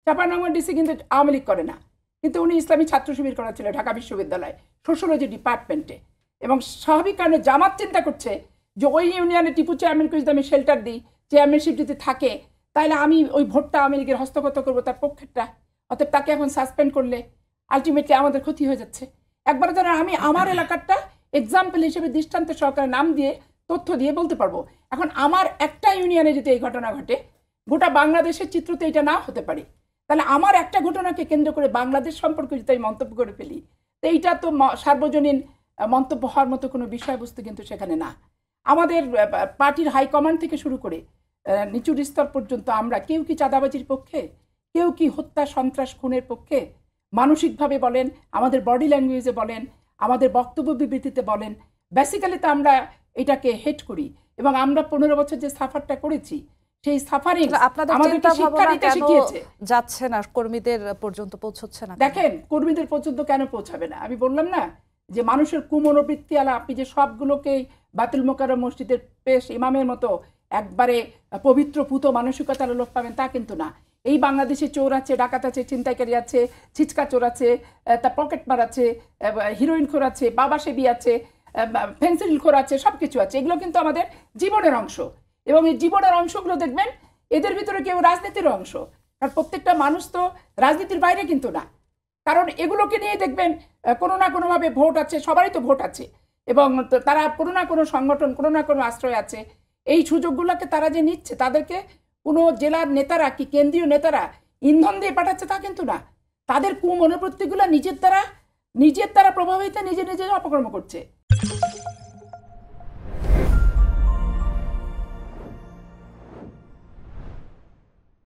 Chapainawabganj DC কিন্তু আওয়ামী লীগ করে না, কিন্তু উনি ইসলামী ছাত্র শিবির করা ছিল ঢাকা বিশ্ববিদ্যালয় সোশ্যোলজি ডিপার্টমেন্টে। এবং স্বাভাবিক কারণে জামাত চিন্তা করছে যে ওই ইউনিয়নে টিপু চেয়ারম্যানকে যদি আমি শেল্টার দিই, চেয়ারম্যানশিপ যদি থাকে, তাহলে আমি ওই ভোটটা আওয়ামী লীগের হস্তগত করবো তার পক্ষেরটা, অতএব তাকে এখন সাসপেন্ড করলে আলটিমেটলি আমাদের ক্ষতি হয়ে যাচ্ছে। একবার ধরেন আমি আমার এলাকারটা এক্সাম্পল হিসেবে দৃষ্টান্ত সহকারে নাম দিয়ে তথ্য দিয়ে বলতে পারবো। এখন আমার একটা ইউনিয়নে যদি এই ঘটনা ঘটে, গোটা বাংলাদেশের চিত্রতে এটা না হতে পারে, তাহলে আমার একটা ঘটনাকে কেন্দ্র করে বাংলাদেশ সম্পর্কে যদি আমি মন্তব্য করে ফেলি, তো এইটা তো সার্বজনীন মন্তব্য হওয়ার মতো কোনো বিষয়বস্তু কিন্তু সেখানে না। আমাদের পার্টির হাইকমান্ড থেকে শুরু করে নিচু স্তর পর্যন্ত আমরা কেউ কি চাঁদাবাজির পক্ষে, কেউ কি হত্যা সন্ত্রাস খুনের পক্ষে, মানসিকভাবে বলেন, আমাদের বডি ল্যাঙ্গুয়েজে বলেন, আমাদের বক্তব্য বিবৃতিতে বলেন, বেসিক্যালি তো আমরা এটাকে হেট করি। এবং আমরা 15 বছর যে সাফারটা করেছি, সেই সাফারিং আমাদেরকে শিক্ষা দিতে শিখিয়েছে। যাচ্ছে না কর্মীদের পর্যন্ত পৌঁছচ্ছে না। দেখেন কর্মীদের পর্যন্ত কেন পৌঁছাবে না? আমি বললাম না যে মানুষের কুমনোবৃত্তি আলা, আপনি যে সবগুলোকেই বাতুল মোকাররম মসজিদের পেশ ইমামের মতো একবারে পবিত্র পুত মানসিকতার লোক পাবেন তা কিন্তু না। এই বাংলাদেশে চোর আছে, ডাকাত আছে, ছিনতাইকারী আছে, ছিচকা চোর আছে, তা পকেট মার আছে, হিরোইন খোর আছে, বাবা সেবি আছে, ফেন্সিল খোর আছে, সব কিছু আছে। এগুলো কিন্তু আমাদের জীবনের অংশ। এবং এই জীবনের অংশগুলো দেখবেন এদের ভিতরে কেউ রাজনীতির অংশ, কারণ প্রত্যেকটা মানুষ তো রাজনীতির বাইরে কিন্তু না। কারণ এগুলোকে নিয়ে দেখবেন কোনো না কোনোভাবে ভোট আছে, সবারই তো ভোট আছে, এবং তারা কোনো না কোনো সংগঠন, কোনো না কোনো আশ্রয় আছে। এই সুযোগগুলোকে তারা যে নিচ্ছে, তাদেরকে কোনো জেলার নেতারা কি কেন্দ্রীয় নেতারা ইন্ধন দিয়ে পাঠাচ্ছে তা কিন্তু না। তাদের কুমনোবৃত্তিগুলো নিজের দ্বারা প্রভাবিত, নিজে নিজে অপকর্ম করছে।